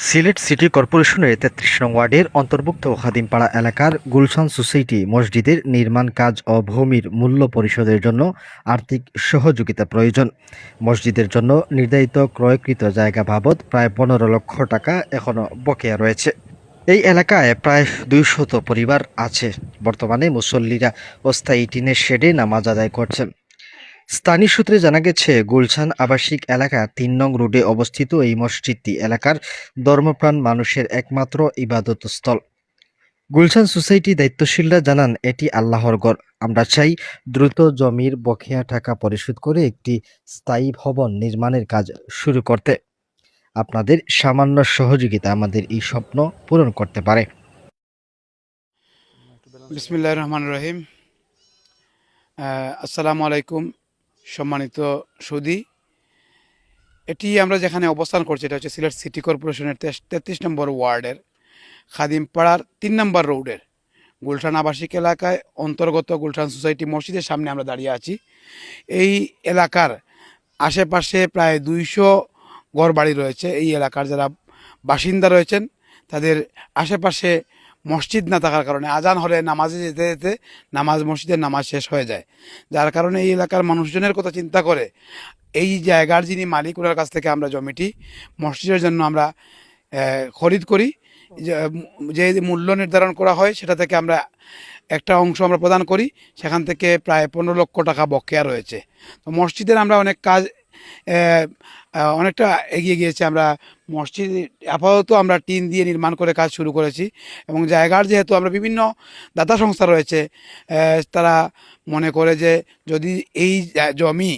Sylhet city কর্পোরেশনের ৩৩ নং ওয়ার্ডের অন্তর্ভুক্ত খাদিমপাড়া এলাকার গুলশান সোসাইটি মসজিদের নির্মাণ কাজ ও ভূমির মূল্য পরিশোধের জন্য আর্থিক সহযোগিতা প্রয়োজন। মসজিদের জন্য নির্ধারিত ক্রয়কৃত জায়গা বাবদ প্রায় ১৫ লক্ষ টাকা এখনও বকেয়া রয়েছে। এই এলাকায় প্রায় ২০০ পরিবার আছে। বর্তমানে মুসল্লিরা অস্থায়ী টিনের শেডে নামাজ আদায় করছেন। স্থানীয় সূত্রে জানা গেছে, গুলশান আবাসিক এলাকা ৩ নং রোডে অবস্থিত এই মসজিদটি এলাকার ধর্মপ্রাণ মানুষের একমাত্র ইবাদতস্থল। গুলশান সোসাইটি দায়িত্বশীলরা জানান, এটি আল্লাহর ঘর। আমরা চাই দ্রুত জমির বকেয়া টাকা পরিশোধ করে একটি স্থায়ী ভবন নির্মাণের কাজ শুরু করতে। আপনাদের সামান্য সহযোগিতা আমাদের এই স্বপ্ন পূরণ করতে পারে। বিসমিল্লাহির রহমানির রহিম। আসসালামু আলাইকুম সম্মানিত সুধী। এটি আমরা যেখানে অবস্থান করছি এটা হচ্ছে সিলেট সিটি কর্পোরেশনের ৩৩ নম্বর ওয়ার্ডের খাদিমপাড়ার ৩ নম্বর রোডের গুলশান আবাসিক এলাকায় অন্তর্গত গুলশান সোসাইটি মসজিদের সামনে আমরা দাঁড়িয়ে আছি। এই এলাকার আশেপাশে প্রায় ২০০ ঘরবাড়ি রয়েছে। এই এলাকার যারা বাসিন্দা রয়েছেন তাদের আশেপাশে মসজিদ না থাকার কারণে আজান হলে নামাজে যেতে যেতে মসজিদের নামাজ শেষ হয়ে যায়, যার কারণে এই এলাকার মানুষজনের কথা চিন্তা করে এই জায়গার যিনি মালিক ওনার কাছ থেকে আমরা জমিটি মসজিদের জন্য আমরা খরিদ করি। যে মূল্য নির্ধারণ করা হয় সেটা থেকে আমরা একটা অংশ আমরা প্রদান করি। সেখান থেকে প্রায় ১৫ লক্ষ টাকা বকেয়া রয়েছে। তো মসজিদের আমরা অনেক কাজ অনেকটা এগিয়ে গিয়েছে। আমরা মসজিদ আপাতত আমরা টিন দিয়ে নির্মাণ করে কাজ শুরু করেছি এবং জায়গার যেহেতু আমরা বিভিন্ন দাতা সংস্থা রয়েছে, তারা মনে করে যে যদি এই জমি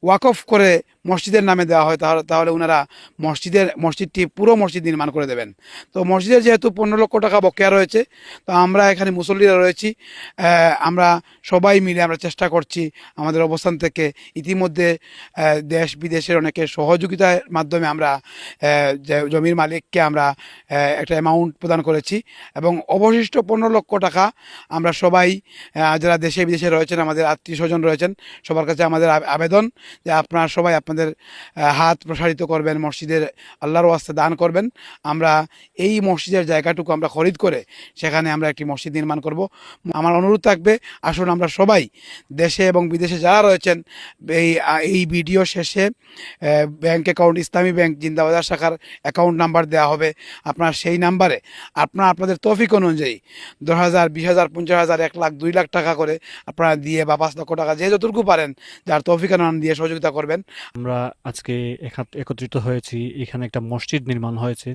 ওয়াকফ করে মসজিদের নামে দেওয়া হয় তাহলে ওনারা মসজিদটি পুরো মসজিদ নির্মাণ করে দেবেন। তো মসজিদের যেহেতু ১৫ লক্ষ টাকা বকেয়া রয়েছে, তো আমরা এখানে মুসল্লিরা রয়েছি, আমরা সবাই মিলে আমরা চেষ্টা করছি আমাদের অবস্থান থেকে। ইতিমধ্যে দেশ বিদেশের অনেকের সহযোগিতার মাধ্যমে আমরা জমির মালিককে আমরা একটা অ্যামাউন্ট প্রদান করেছি এবং অবশিষ্ট ১৫ লক্ষ টাকা আমরা সবাই যারা দেশে বিদেশে রয়েছেন, আমাদের আত্মীয় স্বজন রয়েছেন, সবার কাছে আমাদের আবেদন যে আপনারা সবাই আপনাদের হাত প্রসারিত করবেন, মসজিদের আল্লাহর ওয়াস্তে দান করবেন। আমরা এই মসজিদের জায়গাটুকু আমরা খরিদ করে সেখানে আমরা একটি মসজিদ নির্মাণ করব। আমার অনুরোধ থাকবে, আসুন আমরা সবাই দেশে এবং বিদেশে যারা রয়েছেন এই ভিডিও শেষে ব্যাংক অ্যাকাউন্ট, ইসলামী ব্যাংক জিন্দাবাজার শাখার অ্যাকাউন্ট নাম্বার দেওয়া হবে। আপনার সেই নাম্বারে আপনাদের তৌফিক অনুযায়ী ১০,০০০, ২০,০০০, ৫০,০০০, ১ লাখ, ২ লাখ টাকা করে আপনারা দিয়ে বা ৫ লক্ষ টাকা যে যতটুকু পারেন যার তৌফিক দিয়ে সহযোগিতা করবেন। আমরা আজকে একত্রিত হয়েছি, এখানে একটা মসজিদ নির্মাণ হয়েছে।